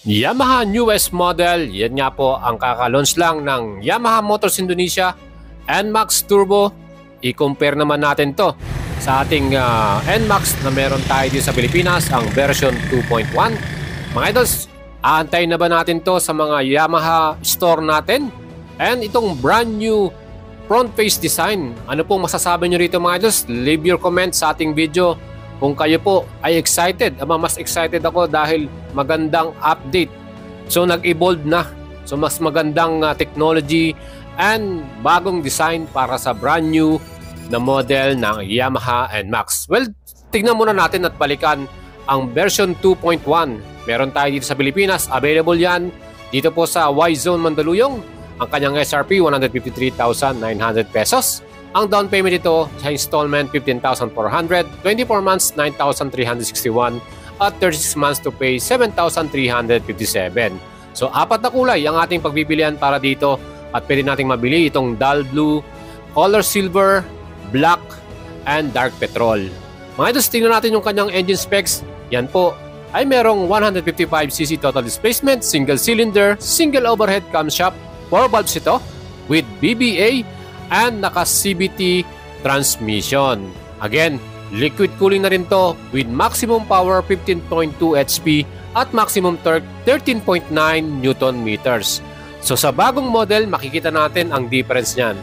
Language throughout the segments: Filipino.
Yamaha newest model, yan nga po ang kaka-launch lang ng Yamaha Motors Indonesia NMAX Turbo. I-compare naman natin to sa ating NMAX na meron tayo dito sa Pilipinas, ang version 2.1. Mga idols, aantayin na ba natin to sa mga Yamaha store natin? And itong brand new front face design, ano pong masasabi nyo rito mga idols? Leave your comment sa ating video kung kayo po ay excited. Mas excited ako dahil magandang update. So nag-evolve na. So mas magandang technology and bagong design para sa brand new na model ng Yamaha NMAX. Well, tignan muna natin at balikan ang version 2.1. Meron tayo dito sa Pilipinas. Available yan dito po sa Y-Zone Mandaluyong. Ang kanyang SRP 153,900 pesos. Ang down payment ito sa installment 15,400, 24 months 9,361 at 36 months to pay 7,357. So apat na kulay ang ating pagpipilian para dito at pwede nating mabili itong dull blue, color silver, black, and dark petrol. Mga idols, tingnan natin yung kanyang engine specs. Yan po ay merong 155cc total displacement, single cylinder, single overhead camshaft, 4 valves ito with BBA and naka-CVT transmission. Again, liquid cooling na rin to with maximum power 15.2 HP at maximum torque 13.9 Newton meters. So sa bagong model, makikita natin ang difference niyan.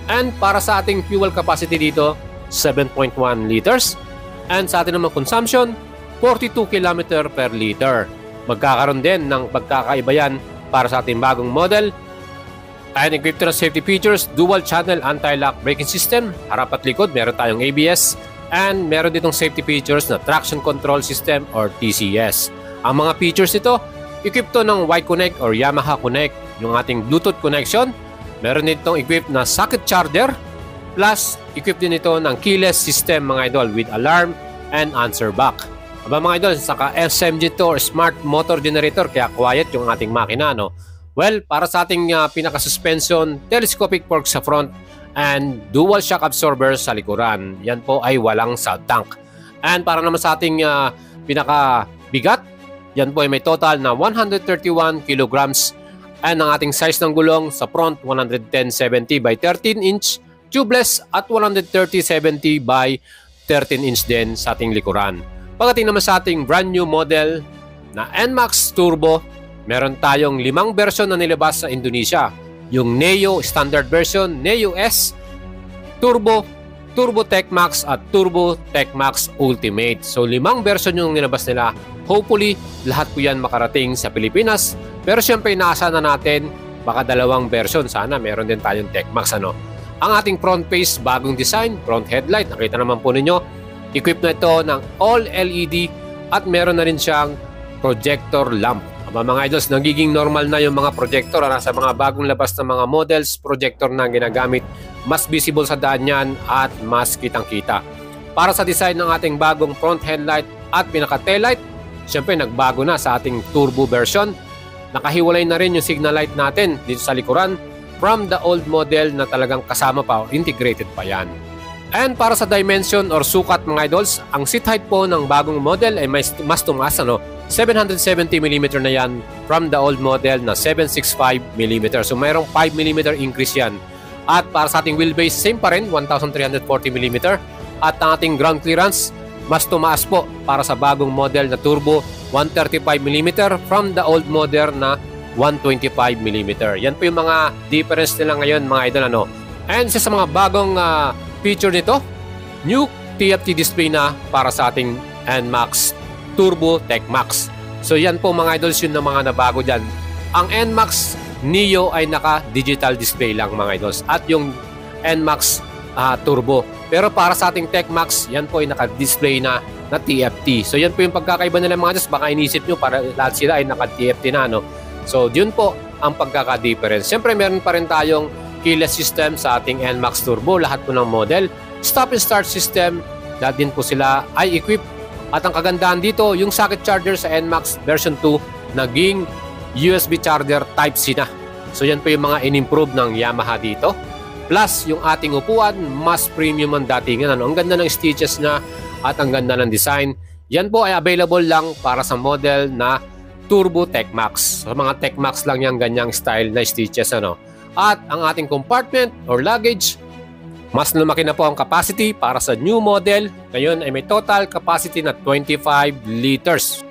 And para sa ating fuel capacity dito, 7.1 liters. And sa ating naman consumption, 42 km per liter. Magkakaroon din ng pagkakaiba yan para sa ating bagong model. And equipped na safety features, dual channel anti-lock braking system, harap at likod, meron tayong ABS, and meron ditong safety features na traction control system or TCS. Ang mga features nito, equipped to ng Y-Connect or Yamaha Connect, yung ating Bluetooth connection, meron ditong equipped na socket charger, plus equipped din ito ng keyless system mga idol with alarm and answer back. Aba mga idol, saka SMG to or smart motor generator, kaya quiet yung ating makina, no? Well, para sa ating pinaka-suspension, telescopic fork sa front and dual shock absorber sa likuran. Yan po ay walang salt tank. And para naman sa ating pinaka-bigat, yan po ay may total na 131 kilograms. And ang ating size ng gulong sa front, 110/70 by 13 inch, tubeless at 130/70 by 13 inch din sa ating likuran. Pagdating naman sa ating brand new model na NMAX Turbo, meron tayong 5 version na nilabas sa Indonesia. Yung Neo Standard Version, Neo S, Turbo, Turbo Tech Max at Turbo Tech Max Ultimate. So 5 version yung nilabas nila. Hopefully, lahat po yan makarating sa Pilipinas. Pero syempre, inaasa na natin baka 2 version. Sana meron din tayong Tech Max. Ang ating front face, bagong design, front headlight. Nakita naman po ninyo. Equipped na ito ng all LED at meron na rin siyang projector lamp. Mga idols, nagiging normal na yung mga projector sa mga bagong labas na mga models, projector na ginagamit. Mas visible sa daan yan at mas kitang-kita. Para sa design ng ating bagong front headlight at pinaka-taillight, syempre nagbago na sa ating turbo version. Nakahiwalay na rin yung signal light natin dito sa likuran from the old model na talagang kasama pa o integrated pa yan. And para sa dimension or sukat mga idols, ang seat height po ng bagong model ay mas tumaas, 770mm na yan from the old model na 765mm. So mayroong 5mm increase yan. At para sa ating wheelbase, same pa rin, 1340mm. At ang ating ground clearance, mas tumaas po para sa bagong model na turbo, 135mm from the old model na 125mm. Yan po yung mga difference nila ngayon mga idol. And sa mga bagong feature nito, new TFT display na para sa ating NMAX Turbo Tech Max. So yan po mga idols, yun na mga nabago dyan. Ang NMAX Neo ay naka-digital display lang mga idols. At yung NMAX Turbo. Pero para sa ating Tech Max, yan po ay naka-display na TFT. So yan po yung pagkakaiba nila mga idols. Baka inisip nyo para lahat sila ay naka-TFT na. So yun po ang pagkaka-difference. Siyempre meron pa rin tayong keyless system sa ating NMAX Turbo. Lahat po ng model. Stop and start system. Lahat din po sila ay equipped. At ang kagandahan dito, yung socket charger sa NMAX version 2 naging USB charger Type-C na. So yan po yung mga in-improve ng Yamaha dito. Plus, yung ating upuan, mas premium ang datingan. Ang ganda ng stitches na at ang ganda ng design. Yan po ay available lang para sa model na Turbo TechMax. Sa mga TechMax lang yung ganyang style na stitches, ano. At ang ating compartment or luggage, mas lumaki na po ang capacity para sa new model. Ngayon ay may total capacity na 25 liters.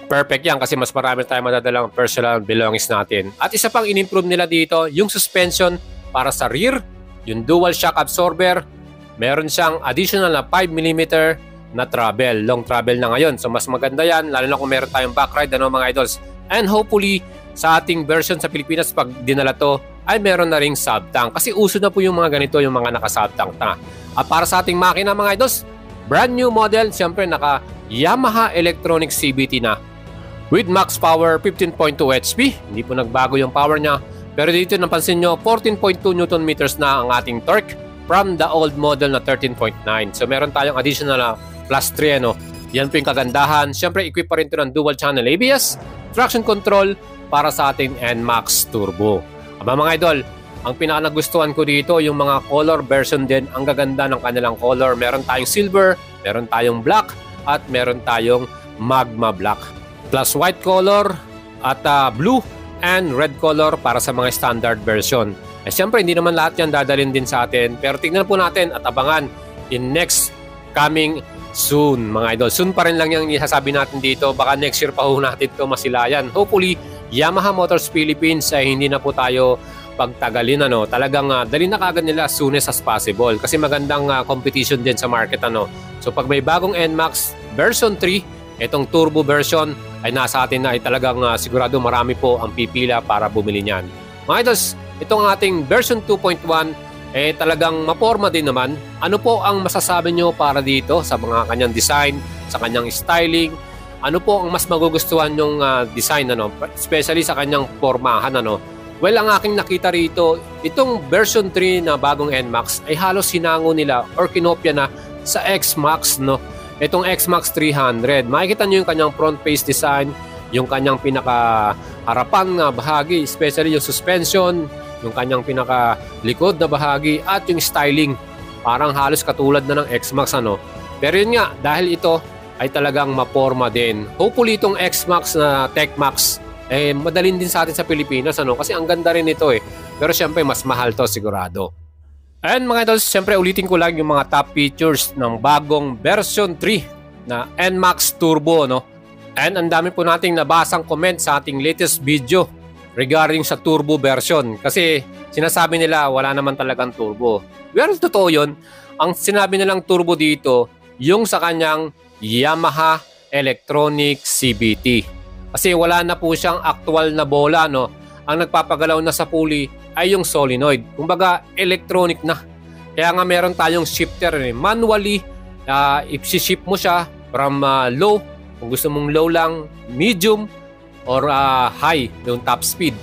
Perfect yan kasi mas marami tayong madadalang personal belongings natin. At isa pang in-improve nila dito, yung suspension para sa rear, yung dual shock absorber, meron siyang additional na 5mm na travel, long travel na ngayon. So mas maganda yan, lalo na kung meron tayong backride, ano mga idols. And hopefully, sa ating version sa Pilipinas, pag dinala to, ay meron na ring subtank. Kasi uso na po yung mga ganito, yung mga naka-subtank na. At para sa ating makina mga idols, brand new model, siyempre naka Yamaha Electronic CVT na. With max power 15.2 HP, hindi po nagbago yung power niya. Pero dito napansin nyo, 14.2 Nm na ang ating torque from the old model na 13.9. So meron tayong additional na plus 3, ano. Yan po yung kagandahan. Siyempre, equip pa rin ito ng dual channel ABS, traction control para sa ating NMAX Turbo. Aba mga idol, ang pinaka nagustuhan ko dito, yung mga color version din, ang gaganda ng kanilang color. Meron tayong silver, meron tayong black, at meron tayong magma black. Plus white color at blue and red color para sa mga standard version. Eh siyempre, hindi naman lahat yan dadalhin din sa atin. Pero tingnan po natin at abangan in next coming soon, mga idol. Soon pa rin lang yung isasabi natin dito. Baka next year pa ho natin ito masilayan. Hopefully, Yamaha Motors Philippines ay hindi na po tayo pagtagalin, ano. Talagang dali na kagad nila as soon as possible. Kasi magandang competition din sa market, ano. So pag may bagong NMAX version 3, itong turbo version ay nasa atin na, ay talagang sigurado marami po ang pipila para bumili niyan. Mga idols, itong ating version 2.1 eh talagang maporma din naman. Ano po ang masasabi nyo para dito sa mga kanyang design, sa kanyang styling? Ano po ang mas magugustuhan yung design, ano? Especially sa kanyang pormahan, ano? Well, ang aking nakita rito, itong version 3 na bagong NMAX ay halos hinango nila or kinopya na sa X-Max, no? Itong X-Max 300. Makikita nyo yung kanyang front face design, yung kanyang pinaka-harapan na bahagi, especially yung suspension, yung kanyang pinaka-likod na bahagi, at yung styling. Parang halos katulad na ng X-Max, ano? Pero yun nga, dahil ito ay talagang maporma din. Hopefully itong X-Max na TechMax eh madalin din sa atin sa Pilipinas, ano? Kasi ang ganda rin ito eh. Pero syempre mas mahal to sigurado. And mga idols, syempre ulitin ko lang yung mga top features ng bagong version 3 na NMAX Turbo, no? And ang dami po nating nabasang comment sa ating latest video regarding sa turbo version. Kasi sinasabi nila wala naman talagang turbo. Pero totoo yun. Ang sinabi nilang turbo dito, yung sa kanyang Yamaha Electronic CVT. Kasi wala na po siyang actual na bola, no? Ang nagpapagalaw na sa pulley ay yung solenoid. Kumbaga, electronic na. Kaya nga meron tayong shifter. Manually, i-shift mo siya from low, kung gusto mong low lang, medium, or high, yung top speed.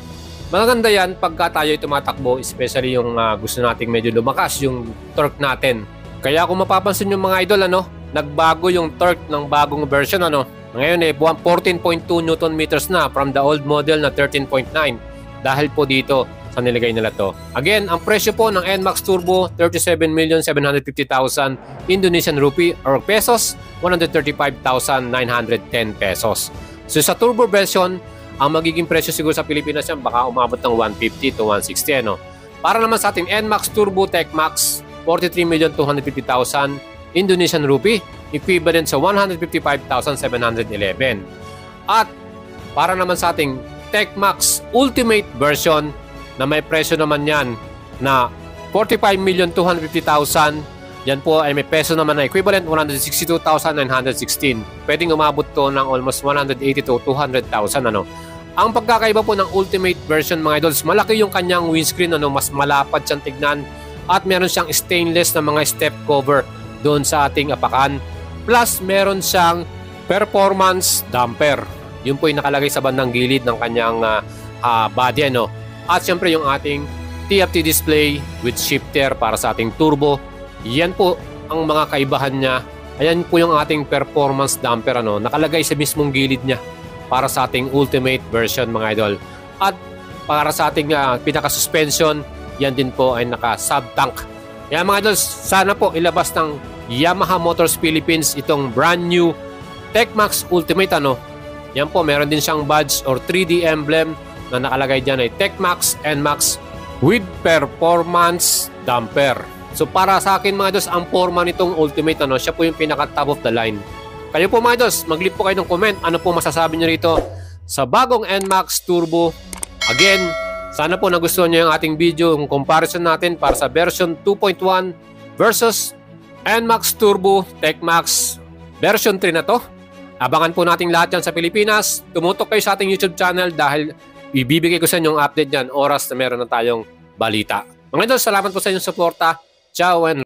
Maganda yan pagka tayo tumatakbo, especially yung gusto nating medyo lumakas yung torque natin. Kaya kung mapapansin yung mga idol, ano, nagbago yung torque ng bagong version, ano. Ngayon 14.2 Nm na from the old model na 13.9 dahil po dito sa nilagay nila to. Again, ang presyo po ng NMAX Turbo 37,750,000 Indonesian rupee or pesos 135,910 pesos. So sa turbo version, ang magiging presyo siguro sa Pilipinas yan baka umabot ng 150 to 160, ano. Para naman sa ating NMAX Turbo TechMax 43,250,000 Indonesian rupee, equivalent sa 155,711. At para naman sa ating TechMax Ultimate version na may presyo naman yan na 45,250,000, yan po ay may peso naman na equivalent 162,916. Pwedeng umabot to ng almost 180 to 200,000, ano. Ang pagkakaiba po ng Ultimate version, mga idols, malaki yung kanyang windscreen, ano, mas malapad siyang tignan at meron siyang stainless na mga step cover doon sa ating apakan. Plus, meron siyang performance damper. Yun po yung nakalagay sa bandang gilid ng kanyang body, ano. At syempre yung ating TFT display with shifter para sa ating turbo. Yan po ang mga kaibahan niya. Ayan po yung ating performance damper, ano, nakalagay sa mismong gilid niya para sa ating Ultimate version, mga idol. At para sa ating pinaka-suspension, yan din po ay naka-sub-tank. Kaya mga idol, sana po ilabas ng Yamaha Motors Philippines itong brand new TechMax Ultimate, ano. Yan po, meron din siyang badge or 3D emblem na nakalagay dyan ay TechMax NMAX with performance damper. So para sa akin mga idols, ang forma nitong Ultimate, siya po yung pinaka top of the line. Kayo po mga idols, mag-leave po kayo ng comment. Ano po masasabi nyo rito sa bagong NMAX Turbo? Again, sana po nagustuhan nyo yung ating video, yung comparison natin para sa version 2.1 versus NMAX Turbo TechMax version 3 na to. Abangan po natin lahat yan sa Pilipinas. Tumutok kayo sa ating YouTube channel dahil ibibigay ko sa inyo yung update yan oras na meron na tayong balita. Mga idol, salamat po sa inyong suporta. Ciao and